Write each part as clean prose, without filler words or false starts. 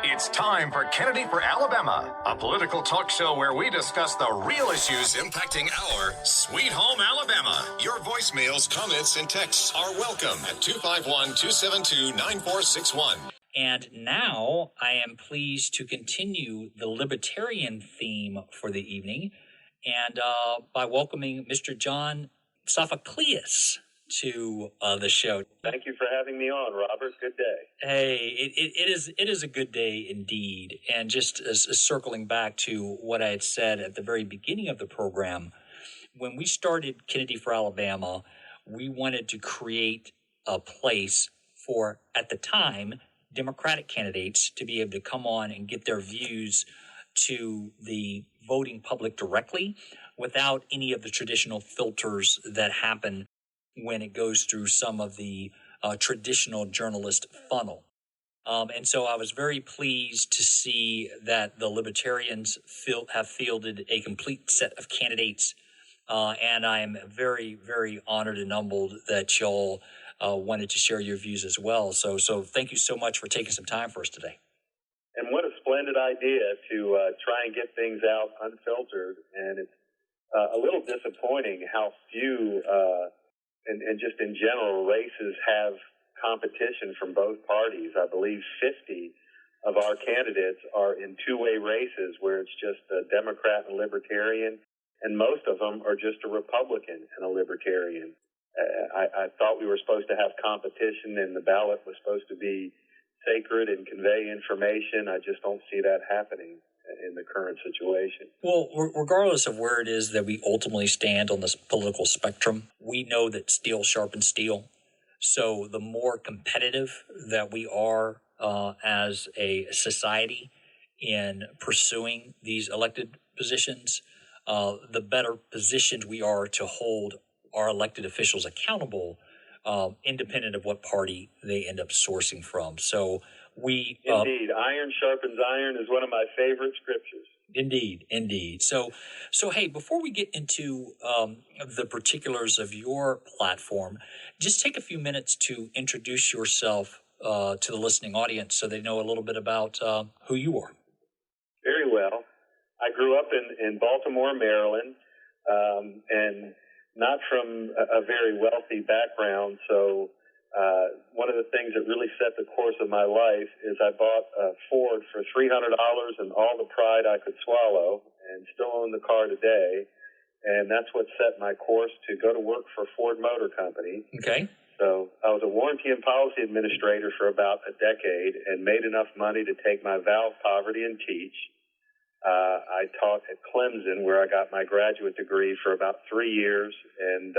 It's time for Kennedy for Alabama, a political talk show where we discuss the real issues impacting our sweet home Alabama. Your voicemails, comments, and texts are welcome at 251-272-9461. And now I am pleased to continue the libertarian theme for the evening, and by welcoming Mr. John Sophocleus to the show. Thank you for having me on, Robert. Good day. Hey, it is a good day indeed. And just as circling back to what I had said at the very beginning of the program, when we started Kennedy for Alabama, we wanted to create a place for, at the time, Democratic candidates to be able to come on and get their views to the voting public directly without any of the traditional filters that happen when it goes through some of the traditional journalist funnel. And so I was very pleased to see that the Libertarians have fielded a complete set of candidates. And I am very, very honored and humbled that y'all wanted to share your views as well. So thank you so much for taking some time for us today. And what a splendid idea to try and get things out unfiltered. And it's a little disappointing how few and just in general, races have competition from both parties. I believe 50 of our candidates are in two-way races where it's just a Democrat and Libertarian, and most of them are just a Republican and a Libertarian. I thought we were supposed to have competition and the ballot was supposed to be sacred and convey information. I just don't see that happening in the current situation. Well, regardless of where it is that we ultimately stand on this political spectrum, we know that steel sharpens steel. So the more competitive that we are as a society in pursuing these elected positions, the better positioned we are to hold our elected officials accountable, independent of what party they end up sourcing from. So we indeed, iron sharpens iron is one of my favorite scriptures. Indeed. So hey, before we get into the particulars of your platform, just take a few minutes to introduce yourself to the listening audience so they know a little bit about who you are. Very well. I grew up in Baltimore, Maryland, and not from a very wealthy background, so one of the things that really set the course of my life is I bought a Ford for $300 and all the pride I could swallow, and still own the car today. And that's what set my course to go to work for Ford Motor Company. Okay. So I was a warranty and policy administrator for about a decade and made enough money to take my vow of poverty and teach. I taught at Clemson, where I got my graduate degree for about 3 years, and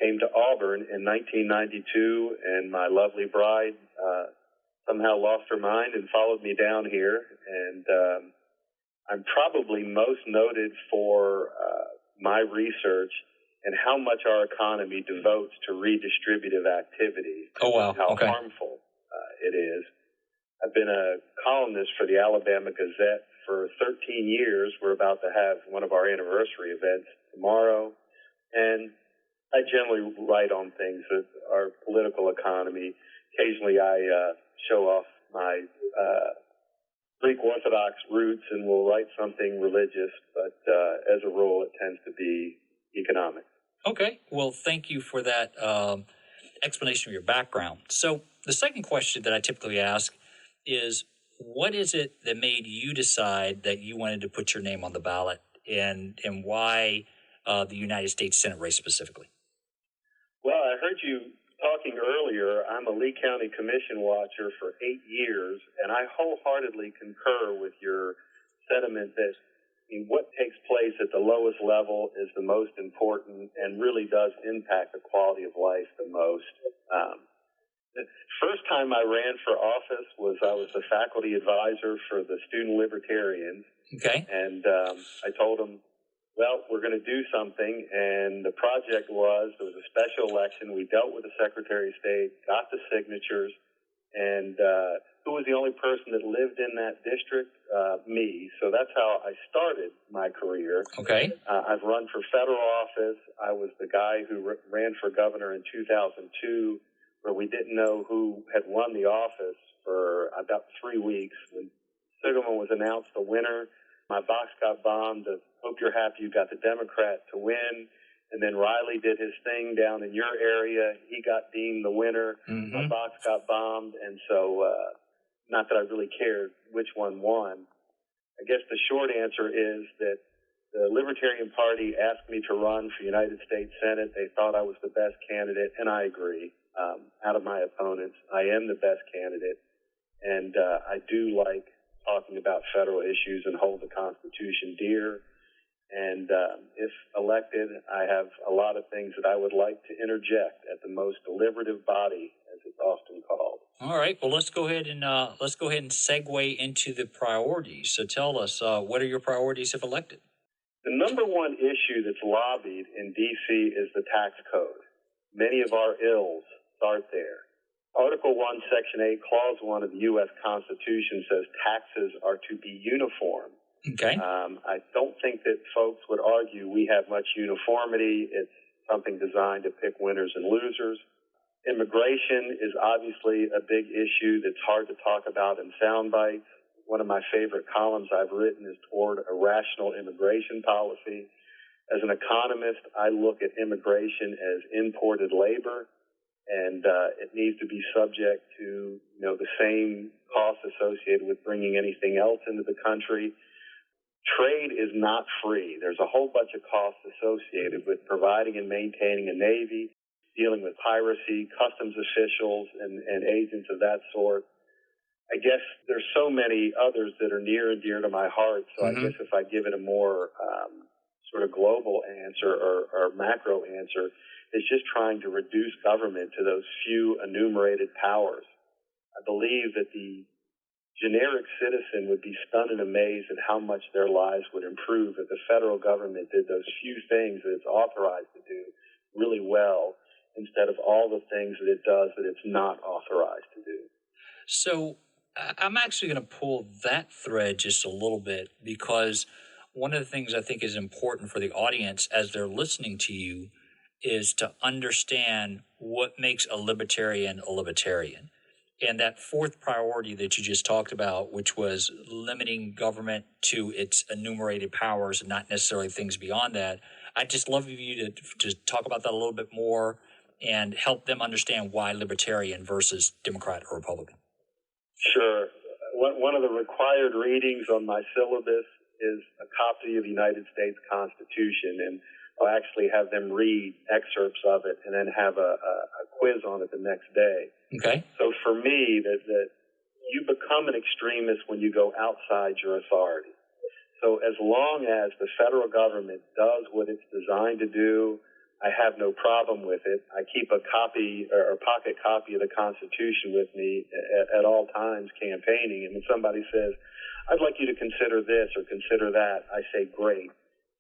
came to Auburn in 1992, and my lovely bride somehow lost her mind and followed me down here. And I'm probably most noted for my research and how much our economy devotes to redistributive activities. Oh, wow. How okay. harmful it is. I've been a columnist for the Alabama Gazette for 13 years. We're about to have one of our anniversary events tomorrow. And I generally write on things that are political economy. Occasionally I show off my Greek Orthodox roots and will write something religious, but as a rule it tends to be economic. Okay. Well, thank you for that explanation of your background. So the second question that I typically ask is, what is it that made you decide that you wanted to put your name on the ballot, and why the United States Senate race specifically? Well, I heard you talking earlier. I'm a Lee County Commission watcher for 8 years, and I wholeheartedly concur with your sentiment that what takes place at the lowest level is the most important and really does impact the quality of life the most. The first time I ran for office I was the faculty advisor for the Student Libertarians. Okay. And I told them, well, we're going to do something. And the project there was a special election. We dealt with the Secretary of State, got the signatures. And who was the only person that lived in that district? Me. So that's how I started my career. Okay. I've run for federal office. I was the guy who ran for governor in 2002, where we didn't know who had won the office for about 3 weeks. When Sigelman was announced the winner, my box got bombed of, hope you're happy you got the Democrat to win. And then Riley did his thing down in your area. He got deemed the winner. Mm-hmm. My box got bombed. And so, not that I really cared which one won. I guess the short answer is that the Libertarian Party asked me to run for United States Senate. They thought I was the best candidate, and I agree. Out of my opponents, I am the best candidate. And I do like talking about federal issues and hold the Constitution dear. And if elected, I have a lot of things that I would like to interject at the most deliberative body, as it's often called. All right. Well, let's go ahead and segue into the priorities. So tell us, what are your priorities if elected? The number one issue that's lobbied in D.C. is the tax code. Many of our ills start there. Article 1, Section 8, Clause 1 of the U.S. Constitution says taxes are to be uniform. Okay. I don't think that folks would argue we have much uniformity. It's something designed to pick winners and losers. Immigration is obviously a big issue that's hard to talk about in sound bites. One of my favorite columns I've written is toward a rational immigration policy. As an economist, I look at immigration as imported labor, and it needs to be subject to the same costs associated with bringing anything else into the country. Trade is not free. There's a whole bunch of costs associated with providing and maintaining a Navy, dealing with piracy, customs officials, and agents of that sort. I guess there's so many others that are near and dear to my heart, so I guess if I give it a more sort of global answer or macro answer, it's just trying to reduce government to those few enumerated powers. I believe that the generic citizen would be stunned and amazed at how much their lives would improve if the federal government did those few things that it's authorized to do really well instead of all the things that it does that it's not authorized to do. So I'm actually going to pull that thread just a little bit, because one of the things I think is important for the audience as they're listening to you is to understand what makes a libertarian a libertarian. And that fourth priority that you just talked about, which was limiting government to its enumerated powers and not necessarily things beyond that, I'd just love you to talk about that a little bit more and help them understand why libertarian versus Democrat or Republican. Sure. One of the required readings on my syllabus is a copy of the United States Constitution, and I'll actually have them read excerpts of it and then have a quiz on it the next day. Okay. So for me, that you become an extremist when you go outside your authority. So as long as the federal government does what it's designed to do, I have no problem with it. I keep a copy or a pocket copy of the Constitution with me at all times campaigning. And when somebody says, I'd like you to consider this or consider that, I say, great.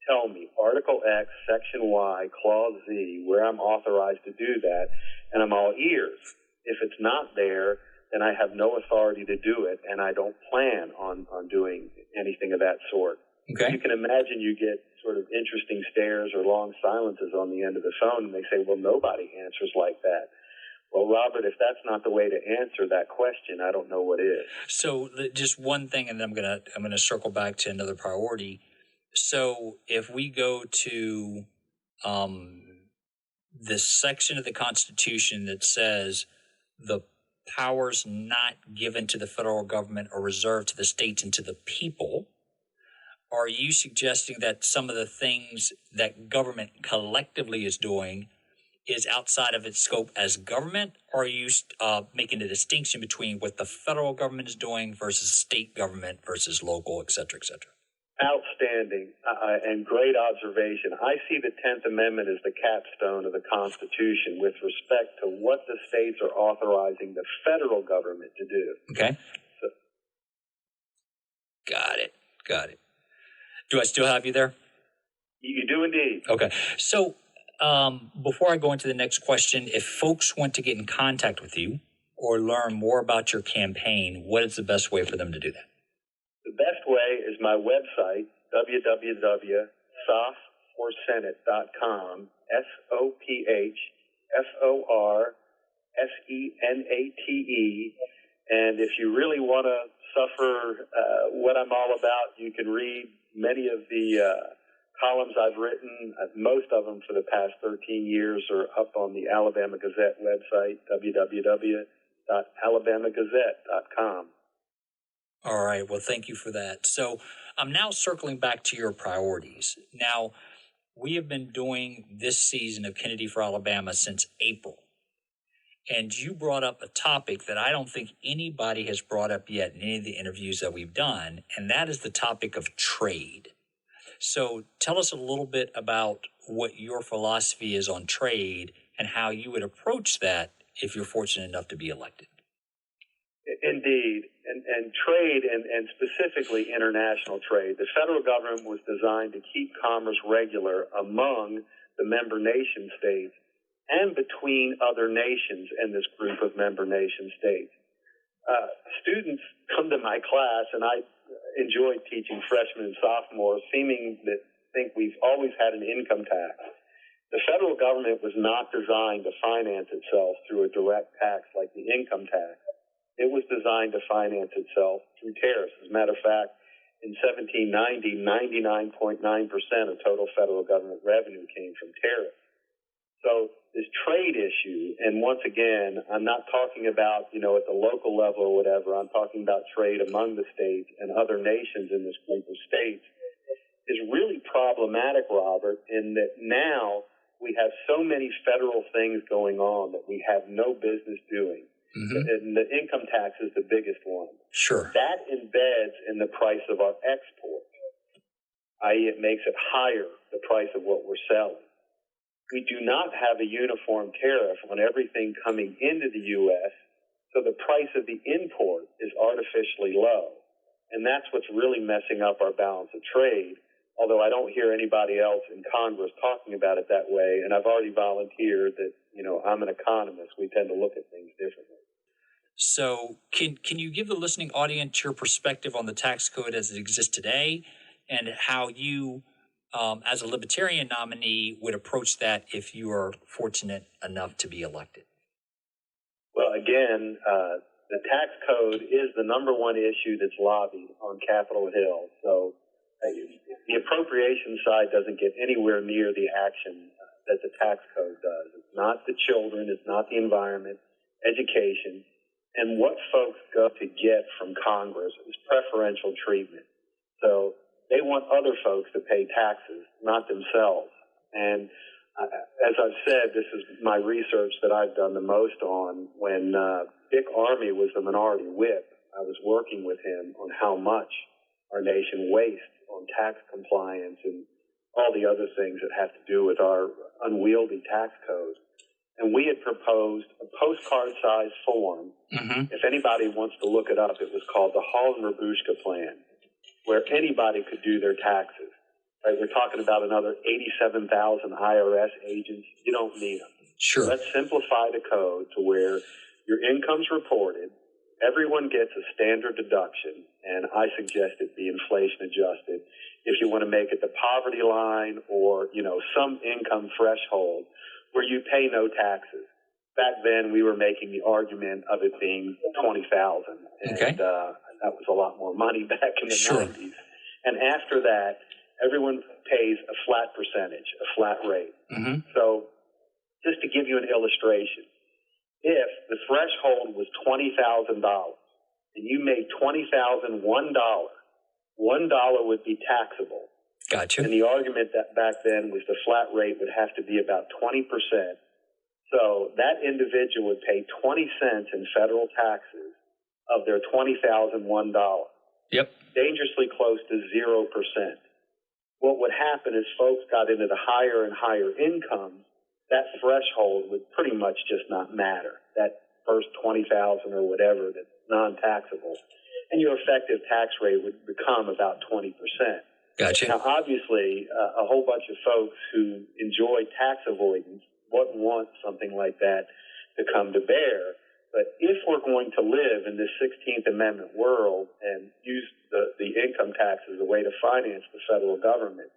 Tell me, Article X, Section Y, Clause Z, where I'm authorized to do that, and I'm all ears. If it's not there, then I have no authority to do it, and I don't plan on doing anything of that sort. Okay. You can imagine you get sort of interesting stares or long silences on the end of the phone, and they say, well, nobody answers like that. Well, Robert, if that's not the way to answer that question, I don't know what is. So just one thing, and then I'm gonna circle back to another priority. So if we go to this section of the Constitution that says the powers not given to the federal government are reserved to the states and to the people, are you suggesting that some of the things that government collectively is doing is outside of its scope as government, or are you making a distinction between what the federal government is doing versus state government versus local, et cetera, et cetera? Outstanding and great observation. I see the 10th Amendment as the capstone of the Constitution with respect to what the states are authorizing the federal government to do. Okay. So, Got it. Do I still have you there? You do indeed. Okay. So before I go into the next question, if folks want to get in contact with you or learn more about your campaign, what is the best way for them to do that? The best way is my website, www.sophforsenate.com, SOPHFOR SENATE. And if you really want to suffer what I'm all about, you can read many of the columns I've written. Most of them for the past 13 years are up on the Alabama Gazette website, www.alabamagazette.com. All right. Well, thank you for that. So I'm now circling back to your priorities. Now, we have been doing this season of Kennedy for Alabama since April. And you brought up a topic that I don't think anybody has brought up yet in any of the interviews that we've done, and that is the topic of trade. So tell us a little bit about what your philosophy is on trade and how you would approach that if you're fortunate enough to be elected. Indeed. And trade, and specifically international trade. The federal government was designed to keep commerce regular among the member nation states and between other nations in this group of member nation states. Students come to my class, and I enjoy teaching freshmen and sophomores, seeming that think we've always had an income tax. The federal government was not designed to finance itself through a direct tax like the income tax. It was designed to finance itself through tariffs. As a matter of fact, in 1790, 99.9% of total federal government revenue came from tariffs. So this trade issue, and once again, I'm not talking about, at the local level or whatever. I'm talking about trade among the states and other nations in this group of states, is really problematic, Robert, in that now we have so many federal things going on that we have no business doing. Mm-hmm. And the income tax is the biggest one. Sure. That embeds in the price of our export, i.e. it makes it higher, the price of what we're selling. We do not have a uniform tariff on everything coming into the U.S., so the price of the import is artificially low. And that's what's really messing up our balance of trade, although I don't hear anybody else in Congress talking about it that way, and I've already volunteered that, I'm an economist. We tend to look at things differently. So can you give the listening audience your perspective on the tax code as it exists today and how you, as a libertarian nominee, would approach that if you are fortunate enough to be elected? Well, again, the tax code is the number one issue that's lobbied on Capitol Hill. So the appropriation side doesn't get anywhere near the action that the tax code does. It's not the children, it's not the environment, education. And what folks go to get from Congress is preferential treatment. So they want other folks to pay taxes, not themselves. And as I've said, this is my research that I've done the most on. When Dick Armey was the minority whip, I was working with him on how much our nation wastes on tax compliance and all the other things that have to do with our unwieldy tax code. And we had proposed a postcard-sized form. Mm-hmm. If anybody wants to look it up, it was called the Holland-Rabushka Plan, where anybody could do their taxes. Right? We're talking about another 87,000 IRS agents. You don't need them. Sure. Let's simplify the code to where your income's reported, everyone gets a standard deduction, and I suggest it be inflation adjusted. If you want to make it the poverty line or, some income threshold where you pay no taxes. Back then, we were making the argument of it being $20,000, and okay. That was a lot more money back in the Sure. 90s. And after that, everyone pays a flat percentage, a flat rate. Mm-hmm. So just to give you an illustration, if the threshold was $20,000 and you made $20,001, $1 would be taxable. Gotcha. And the argument that back then was the flat rate would have to be about 20%. So that individual would pay 20 cents in federal taxes of their $20,001. Yep. Dangerously close to 0%. What would happen is folks got into the higher and higher incomes, that threshold would pretty much just not matter. That first 20,000 or whatever that's non-taxable. And your effective tax rate would become about 20%. Gotcha. Now, obviously, a whole bunch of folks who enjoy tax avoidance wouldn't want something like that to come to bear. But if we're going to live in this 16th Amendment world and use the income tax as a way to finance the federal government,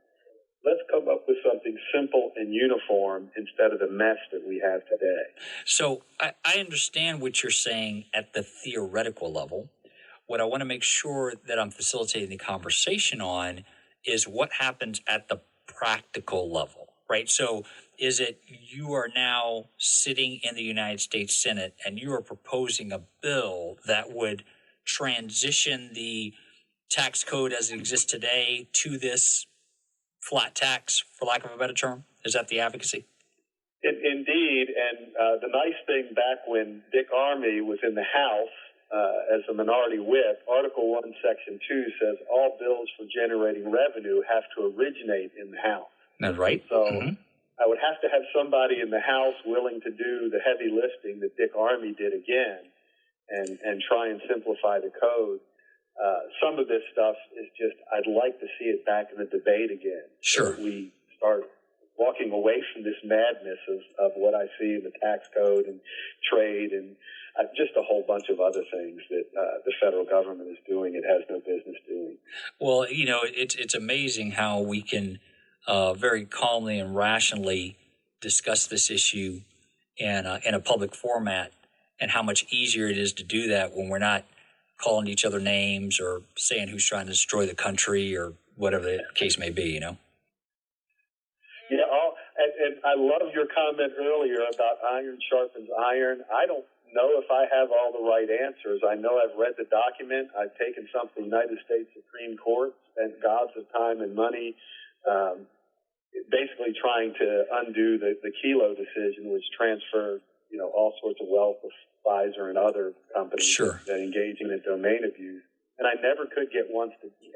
let's come up with something simple and uniform instead of the mess that we have today. So I understand what you're saying at the theoretical level. What I want to make sure that I'm facilitating the conversation on is what happens at the practical level, right? So is it you are now sitting in the United States Senate and you are proposing a bill that would transition the tax code as it exists today to this flat tax, for lack of a better term? Is that the advocacy? Indeed, and the nice thing back when Dick Armey was in the House as a minority whip, Article 1, Section 2 says all bills for generating revenue have to originate in the House. That's right. So I would have to have somebody in the House willing to do the heavy lifting that Dick Armey did again and try and simplify the code. Some of this stuff is just, I'd like to see it back in the debate again. Sure. So we start walking away from this madness of what I see in the tax code and trade and just a whole bunch of other things that the federal government is doing it has no business doing. Well, it's amazing how we can very calmly and rationally discuss this issue in a public format, and how much easier it is to do that when we're not calling each other names or saying who's trying to destroy the country or whatever the case may be, Yeah, and I love your comment earlier about iron sharpens iron. I don't know if I have all the right answers. I know I've read the document. I've taken some from the United States Supreme Court, spent gobs of time and money basically trying to undo the Kelo decision, which transferred, all sorts of wealth of Pfizer and other companies that engage in domain abuse. And I never could get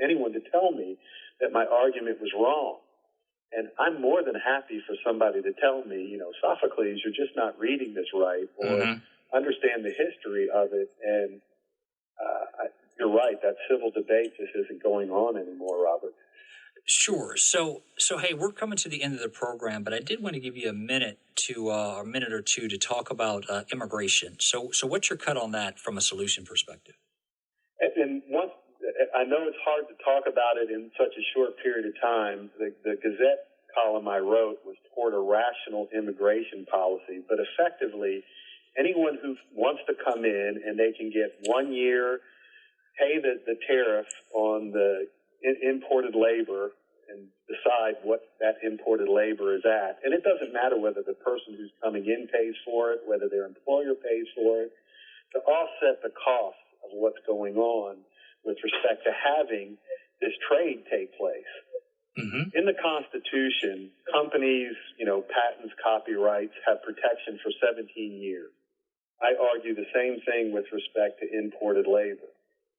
anyone to tell me that my argument was wrong. And I'm more than happy for somebody to tell me, Sophocles, you're just not reading this right, or understand the history of it. And you're right, that civil debate just isn't going on anymore, Robert. Sure. So hey, we're coming to the end of the program, but I did want to give you a minute or two to talk about immigration. So what's your cut on that from a solution perspective? And once, I know it's hard to talk about it in such a short period of time. The Gazette column I wrote was toward a rational immigration policy, but effectively, anyone who wants to come in and they can get 1 year, pay the tariff on the imported labor and decide what that imported labor is at. And it doesn't matter whether the person who's coming in pays for it, whether their employer pays for it, to offset the cost of what's going on with respect to having this trade take place. In the Constitution, companies, patents, copyrights have protection for 17 years. I argue the same thing with respect to imported labor.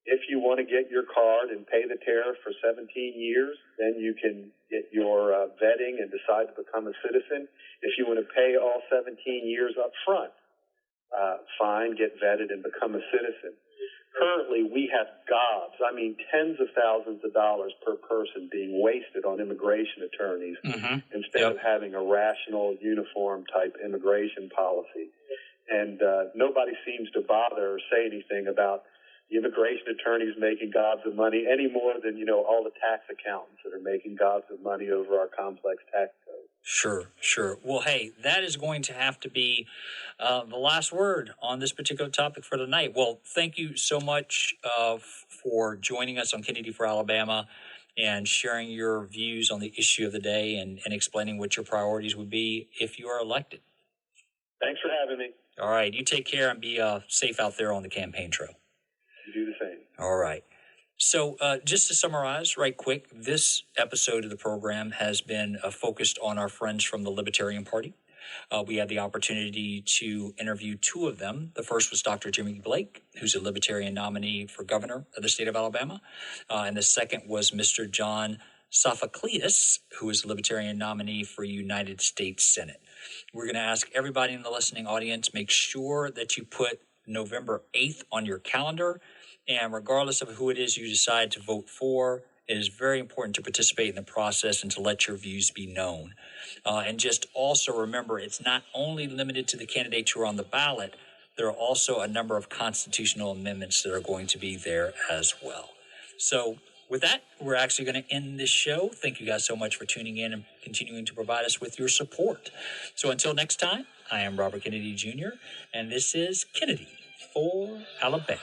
If you want to get your card and pay the tariff for 17 years, then you can get your vetting and decide to become a citizen. If you want to pay all 17 years up front, fine, get vetted and become a citizen. Currently, we have tens of thousands of dollars per person being wasted on immigration attorneys instead of having a rational, uniform type immigration policy. And nobody seems to bother or say anything about the immigration attorneys making gobs of money any more than, all the tax accountants that are making gobs of money over our complex tax code. Sure. Well, hey, that is going to have to be the last word on this particular topic for tonight. Well, thank you so much for joining us on Kennedy4Alabama and sharing your views on the issue of the day and explaining what your priorities would be if you are elected. Thanks for having me. All right. You take care and be safe out there on the campaign trail. You do the same. All right. So just to summarize right quick, this episode of the program has been focused on our friends from the Libertarian Party. We had the opportunity to interview two of them. The first was Dr. Jimmy Blake, who's a Libertarian nominee for governor of the state of Alabama. And the second was Mr. John Sophocleus, who is a Libertarian nominee for United States Senate. We're going to ask everybody in the listening audience, make sure that you put November 8th on your calendar. And regardless of who it is you decide to vote for, it is very important to participate in the process and to let your views be known. And just also remember, it's not only limited to the candidates who are on the ballot. There are also a number of constitutional amendments that are going to be there as well. So with that, we're actually going to end this show. Thank you guys so much for tuning in and continuing to provide us with your support. So until next time, I am Robert Kennedy Jr., and this is Kennedy for Alabama.